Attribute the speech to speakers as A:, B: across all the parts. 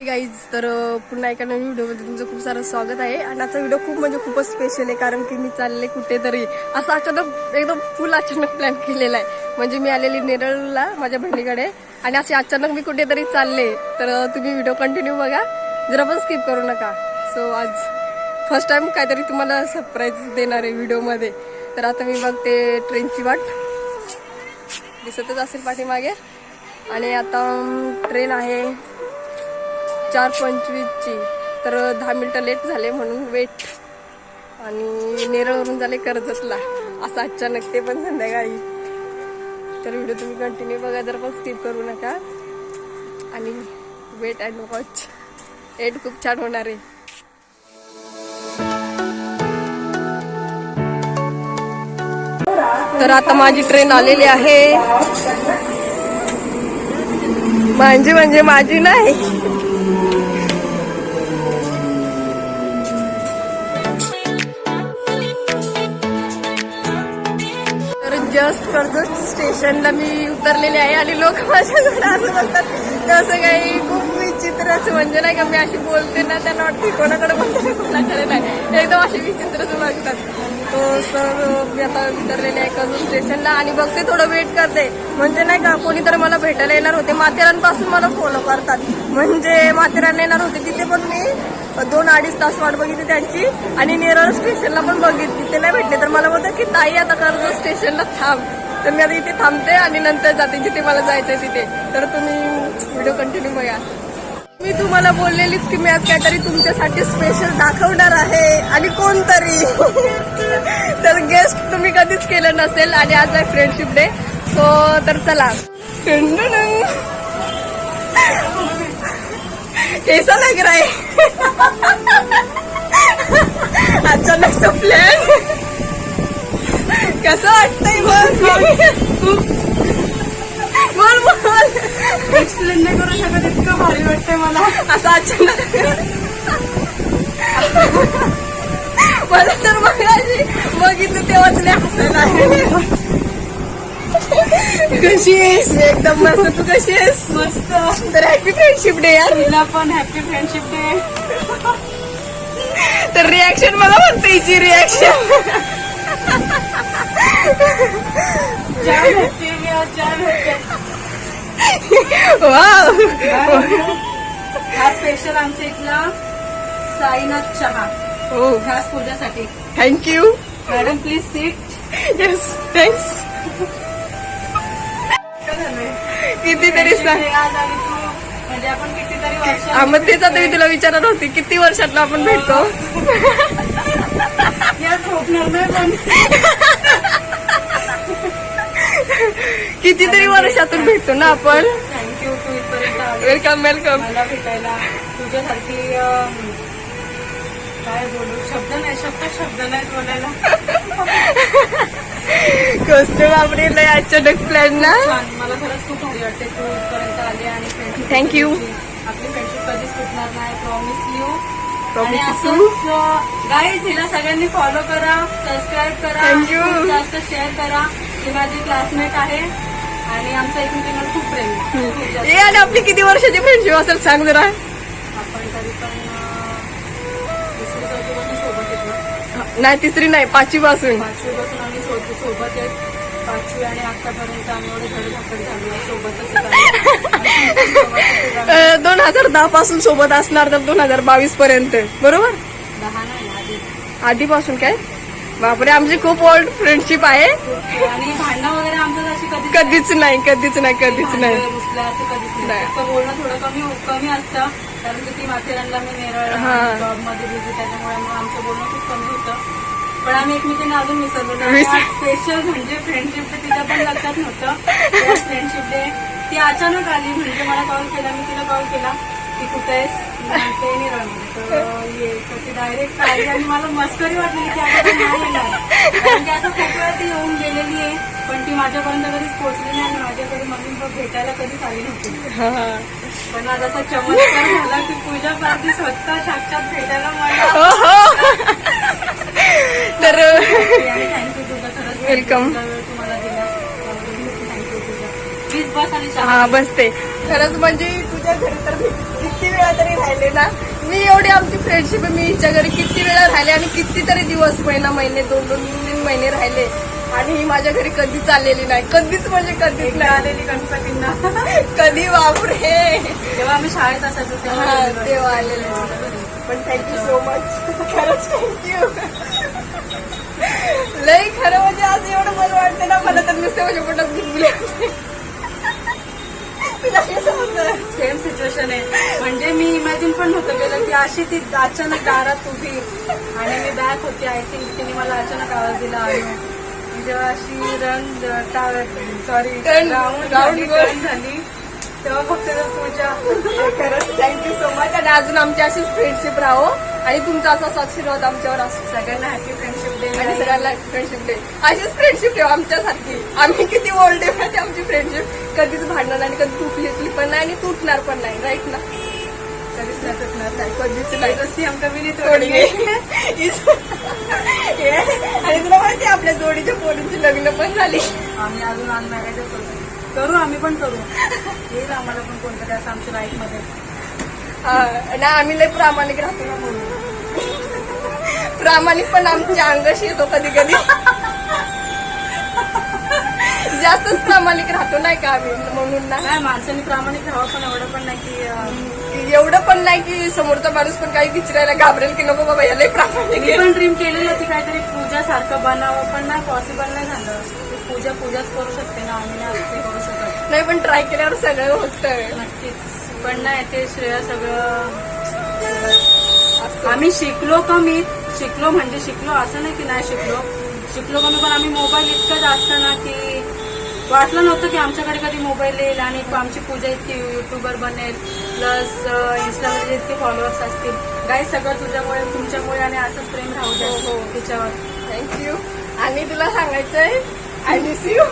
A: Guys तर पुन्हा एका नवीन व्हिडिओमध्ये तुमचं खूप सारं स्वागत आहे. आणि आजचा व्हिडिओ खूप म्हणजे खूपच स्पेशल आहे, कारण की मी चालले कुठेतरी असं अचानक एकदम फुल अचानक प्लॅन केलेला आहे. म्हणजे मी आलेली नेरळला माझ्या बहिणीकडे आणि असे अचानक मी कुठेतरी चालले. तर तुम्ही व्हिडिओ कंटिन्यू बघा, जरा पण स्किप करू नका. सो आज फर्स्ट टाइम काहीतरी तुम्हाला सरप्राईज देणार आहे व्हिडिओमध्ये. तर आता मी बघते ट्रेनची वाट, दिसतच असेल पाठीमागे. आणि आता ट्रेन आहे 4:25ची, तर 10 मिनिटं लेट झाले म्हणून वेट. आणि नेरळवरून झाले कर्जतला, असं अचानक, ते पण संध्याकाळी. तर व्हिडिओ तुम्ही कंटिन्यू बघा, जर पण स्किप करू नका. आणि वेट अँड वॉच, एंड खूप छान होणार आहे. तर आता माझी ट्रेन आलेली आहे. म्हणजे माझी नाही, जस्ट कर्जत स्टेशनला मी उतरलेले आहे. आणि लोक माझ्याकडे असं बघतात, तसं काही खूप विचित्रच, म्हणजे नाही का, मी अशी बोलते ना, त्यांना वाटते कोणाकडे बोलते कोणाकडे नाही, एकदम अशी विचित्रच बघतात. तो सर मी आता उतरलेले आहे कर्जत स्टेशनला आणि बघते, थोडं वेट करते. म्हणजे नाही का, कोणीतरी मला भेटायला येणार होते, माथेरानपासून मला फॉलो करतात. म्हणजे माथेरान येणार होते, तिथे पण मी 2-2.5 तास वाट बघितली त्यांची. आणि नेरळ स्टेशनला पण बघितली, तिथे नाही भेटले. तर मला बोलतात की ताई आता कर्जत स्टेशनला थांब. तर मी आता इथे थांबते आणि नंतर जाते जिथे मला जायचंय तिथे. तर तुम्ही व्हिडिओ कंटिन्यू बघा. मी तुम्हाला बोललेलीच की मी आज काहीतरी तुमच्यासाठी स्पेशल दाखवणार आहे, आणि कोणतरी तर गेस्ट तुम्ही कधीच केलं नसेल. आणि आज आहे फ्रेंडशिप डे. सो तर चला, कैसा लग रहा है अचानक सा प्लॅन, कसं वाटतंय? बोल बोल, एक्सप्लेन नाही करू शकत, इतकं भारी वाटतंय मला असं अचानक. मला तर बघितलं तेव्हाच नाही हसायला. कशी आहेस? एकदम मस्त. तू कशी आहेस? मस्त. तर हॅपी फ्रेंडशिप डे यार. तुला पण हॅपी फ्रेंडशिप डे. तर रिॲक्शन मला म्हणते, हिची रिॲक्शन
B: हा स्पेशल आमच्या इथला साईनाथ चहा,
A: हो,
B: खास पूजासाठी.
A: Thank you
B: madam, please sit.
A: Yes, thanks. कितीतरी सांग,
B: आज आणि तू, म्हणजे आपण कितीतरी वर्ष.
A: मग तेच आता मी तुला विचारणार होती, किती वर्षातला आपण भेटतो?
B: यात झोपणार नाही पण.
A: कितीतरी वर्षातून भेटतो ना आपण.
B: थँक्यू, तू इथपर्यंत आली
A: वेलकम वेलकम.
B: मला भेटायला. तुझ्यासारखी काय बोलू, शब्द नाही बोलायला.
A: कष्ट बापरे, लय अचानक प्लॅन ना.
B: मला खरंच खूप भारी वाटते तू इथपर्यंत आली. आणि फ्रेंडशिप,
A: थँक्यू.
B: आपली फ्रेंडशिप कधीच तुटणार नाही, प्रॉमिस यू. आणि
A: Promise you.
B: असंच गाईज, हिला सगळ्यांनी फॉलो करा, सबस्क्राईब करा,
A: Thank you.
B: खूप जास्त शेअर करा. ही माझी क्लासमेट आहे आणि आमचं एकमेकांवर खूप प्रेम आहे, खूप जास्त.
A: ए, आणि आपली किती वर्षाची फ्रेंडशिप असेल सांग जरा.
B: आपण तरी पण 3री-4थीपासून सोबत येत ना.
A: नाही, 3री नाही, 5वी पासून.
B: 5वीपासून आम्ही सोबत येत. 5वी आणि आतापर्यंत आम्ही एवढे धडधाकड झालो सोबतच.
A: 2010 पासून सोबत असणार, तर 2022 पर्यंत, बरोबर?
B: 10 नाही,
A: आधीपासून. काय बापरे, आमची खूप ओल्ड फ्रेंडशिप आहे.
B: आणि भांडणं वगैरे आमचं अशी
A: कधीच नाही.
B: रुसलं असं कधीच नाही. फक्त बोलणं थोडं कमी असतं, कारण की ती माथेरानला, मी नेरळ जॉबमध्ये बिझी, त्याच्यामुळे मग आमचं बोलणं खूप कमी होतं. पण आम्ही एकमेकांना अजून विसरलो नाही. स्पेशल म्हणजे फ्रेंडशिप डे, तिला पण लक्षात नव्हतं फ्रेंडशिप डे. ती अचानक आली, म्हणजे मला कॉल केला, मी तिला कॉल केला की कुठे आहेस, ते नेरळमध्ये. तर ती डायरेक्ट आली आणि मला मस्करी वाटली की आता नाही येणार, कारण की असं खूप वेळा ती येऊन गेलेली आहे, पण ती माझ्यापर्यंत कधीच पोहोचली नाही आणि माझ्याकडे मम्मी पप्पा भेटायला कधीच आली नव्हती. पण आज असा चमत्कार झाला की पूजा पार्टी स्वतः साक्षात भेटायला मला.
A: तर
B: थँक्यू तुझं, खरंच
A: वेलकम.
B: तुम्हाला दिला, थँक्यू तुझं. प्लीज बस आणि
A: हा, बसते. खरंच म्हणजे तुझ्या घरी तर किती वेळा तरी राहिले ना, मी एवढी आमची फ्रेंडशिप आहे. मी हिच्या घरी किती वेळा राहिले आणि कितीतरी दिवस, महिने 2-3 महिने राहिले आणि ही माझ्या घरी कधीच आलेली नाही. कधीच म्हणजे कधीच नाही
B: आलेली गणपतींना.
A: कधी बापरे.
B: तेव्हा आम्ही शाळेत असायचो
A: तेव्हा आलेले. पण थँक्यू सो मच, खरंच थँक्यू. लई खरं म्हणजे आज एवढं बरं वाटतं ना मला, तर नुसते माझ्या पोटात गुदगुले होते. तुला हे समजलं?
B: सेम सिच्युएशन आहे. म्हणजे मी इमॅजिन पण नव्हतं केलं की अशी ती अचानक दारात उभी आणि मी बॅक होती. आय थिंक तिने मला अचानक आवाज दिला आहे. जेव्हा अशी राऊंड झाली तेव्हा फक्त पूजा.
A: खरंच थँक्यू सो मच. आणि अजून आमची अशीच फ्रेंडशिप राहो आणि तुमचा असाच आशीर्वाद आमच्यावर असतो.
B: सगळ्यांना हॅपी फ्रेंडशिप डे.
A: आणि सगळ्यांना फ्रेंडशिप डे. अशीच फ्रेंडशिप ठेवा आमच्यासारखी. आम्ही किती ओल्ड आहे आमची फ्रेंडशिप. कधीच भांडण आणि कधी तुटली पण नाही आणि तुटणार पण नाही. राईट ना?
B: कधीच नाही तुटणार नाही.
A: कधीच नाही.
B: रस्सी हम कभी नहीं
A: थोडी
B: तोडेंगे.
A: आणि तुला माहिती आपल्या जोडीच्या पोरींची लग्न पण झाली.
B: आम्ही अजून अनमॅरेजच होतो. करू, आम्ही पण करू. येईल आम्हाला पण कोणतरी असं आमच्या लाईफ मध्ये.
A: ना आम्ही लय प्रामाणिक राहतो ना म्हणून. प्रामाणिक पण आमच्या अंगाशी येतो कधी कधी. जास्तच प्रामाणिक राहतो नाही का आम्ही, म्हणून ना.
B: नाही, माणसांनी प्रामाणिक राहावं पण एवढं पण नाही की
A: एवढं पण नाही की समोरचा माणूस पण काही विचारायला घाबरेल की नको बाबा याला प्रामाणिक
B: मी पण ड्रीम केलेलं की काहीतरी पूजा सारखं बनावं, पण नाही पॉसिबल नाही झालं. पूजाच करू शकते ना, आम्ही नाही ते करू शकत.
A: नाही, पण ट्राय केल्यावर सगळं होतं.
B: नक्कीच. पण नाही, ते श्रेय सगळं आम्ही शिकलो कमी. शिकलो म्हणजे शिकलो असं नाही की नाही शिकलो कमी. पण आम्ही मोबाईल इतकं जास्त ना की वाटलं नव्हतं की आमच्याकडे कधी मोबाईल येईल आणि आमची पूजा इतकी युट्यूबर बनेल, प्लस इंस्टामध्ये इतके फॉलोअर्स असतील. गाईज सगळं तुझ्यामुळे, तुमच्यामुळे आणि असंच प्रेम राहू द्या तिच्यावर.
A: थँक्यू. आणि तुला सांगायचंय I miss you.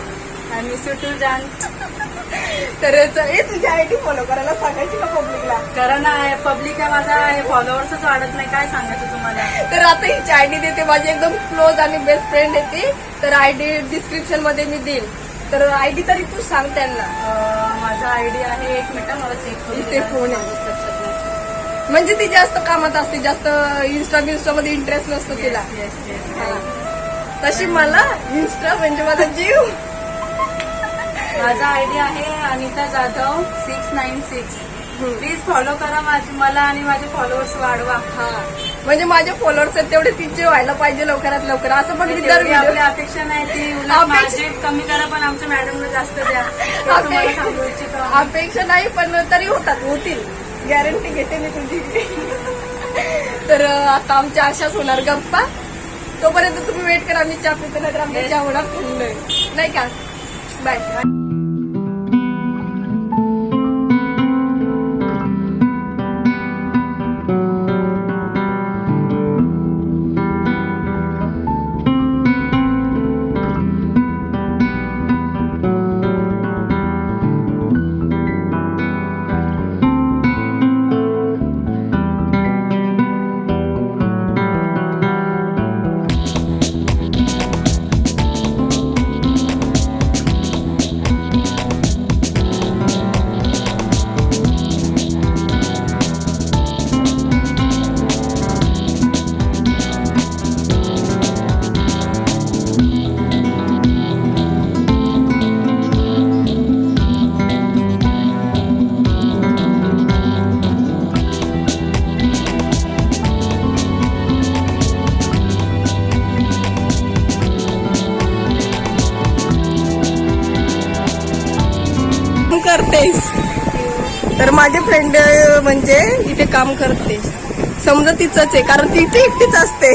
B: I miss you too जान.
A: तर तुझी आयडी फॉलो करायला सांगायची का पब्लिकला?
B: कारण पब्लिक आहे माझा, फॉलोअर्सच वाढत नाही. काय सांगायचं तुम्हाला.
A: तर आता हिची आयडी देते. माझी एकदम क्लोज आणि बेस्ट फ्रेंड आहे ती. तर आयडी डिस्क्रिप्शन मध्ये मी देईल. तर आयडी तरी तू सांग त्यांना.
B: माझा आयडी आहे, 1 मिनिट मला चेक
A: इथे फोन आहे. म्हणजे ती जास्त कामात असते, जास्त इन्स्टा मध्ये इंटरेस्ट नसतो तिला. तशी मला इन्स्टा म्हणजे माझा जीव.
B: माझा आयडी आहे अनिता जाधव 696. प्लीज फॉलो करा मला आणि माझे फॉलोअर्स वाढवा.
A: हा, म्हणजे माझे फॉलोअर्स आहेत तेवढे तिचे व्हायला पाहिजे लवकरात लवकर. असं पण
B: आपल्या अपेक्षा नाही ती माझे कमी करा, पण आमच्या मॅडमला जास्त द्या. तुम्हाला सांगू इच्छितो.
A: अपेक्षा नाही, पण तरी होतील. गॅरंटी घेते मी तुझी. तर आता आमच्या अशाच होणार गप्पा. तोपर्यंत तुम्ही वेट करा. मी चहा पिते, नाही तर आमच्या चहा होणार नाही का. बाय. करतेस तर माझे फ्रेंड म्हणजे इथे काम करतेस समजा तिचंच आहे, कारण ती इथे एकटीच असते.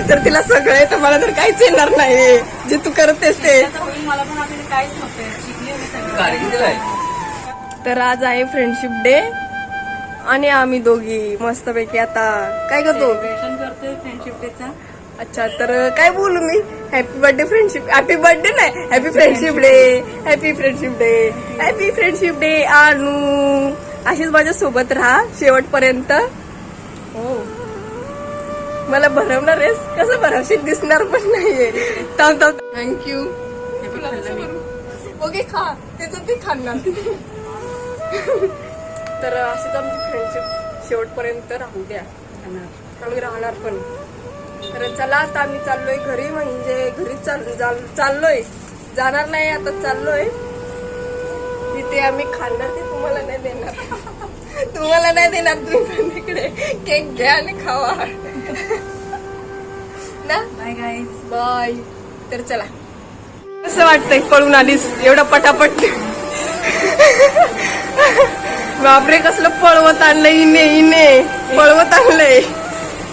A: तर तिला सगळं आहे, तर मला तर काहीच येणार नाही जे तू करतेस ते.
B: मला पण आपल्याला काहीच नव्हतं, शिकली मी सगळं.
A: तर आज आहे फ्रेंडशिप डे आणि आम्ही दोघी मस्तपैकी आता काय करतो,
B: सेलिब्रेशन करतोय फ्रेंडशिप डेचा.
A: अच्छा, तर काय बोलू मी, happy birthday friendship, happy birthday नाही, happy friendship day, happy friendship day, happy friendship day. आणू अशीच माझ्या सोबत राहा शेवटपर्यंत. हो, मला भरवणार आहेस, कसं भरवशील दिसणार पण नाहीये. थँक्यू. ओके, खा, त्याचं ते खाणार. तर अशीच आमची फ्रेंडशिप शेवटपर्यंत राहू द्या, आम्ही राहणार पण. तर चला आता आम्ही चाललोय घरी, म्हणजे घरी चाललोय, जाणार नाही आता, चाललोय. तिथे आम्ही खाणार, ते तुम्हाला नाही देणार, तुम्हाला नाही देणार. तुम्ही पण तिकडे केक घ्या आणि खावा ना.
B: Bye guys.
A: बाय. तर चला, कसं वाटतंय पळून आलीस एवढं पटापट? बापरे, कसलं पळवत आणलंय, इने पळवत आणलंय.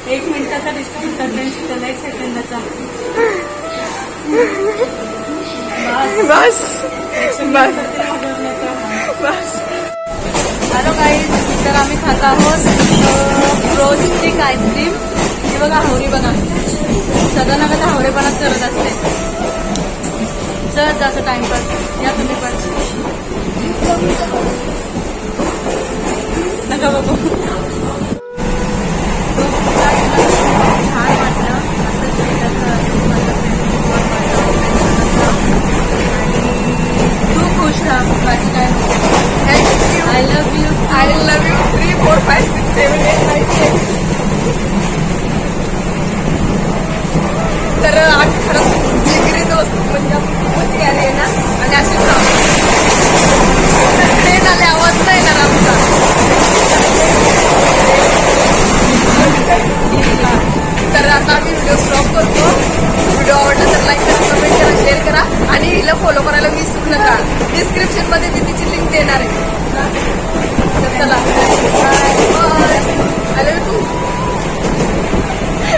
B: 1 मिनिटाचा डिस्टन्स करते, 1 सेकंदाचा.
A: बस बस बस.
B: हॅलो गाईज, तर आम्ही खात आहोत रोस्टिक आईस्क्रीम. हे बघा हावरी, बघा सदा ना कदा हावरेपणाच करत असते. सहज जास्त टाइमपास. या तुम्ही पण नका बघू. छान वाटलं खूप खुश राहा. बाकी काय, I love you.
A: I love you. 3, 4, 5, 6, 7, 8, 9, 10. तर आम्ही खरंच जिगरी दोस्त, म्हणजे आपण खूपच गेले ना, आणि अशी ट्रेन आले आवाज नाही येणार आमचा. तर आता आम्ही व्हिडिओ स्टॉप करतो. व्हिडिओ आवडला तर लाईक करा, कमेंट करा, शेअर करा, आणि हिला फॉलो करायला विसरू नका. डिस्क्रिप्शन मध्ये मी तिची लिंक देणार आहे. तर चला, बाय. I love you.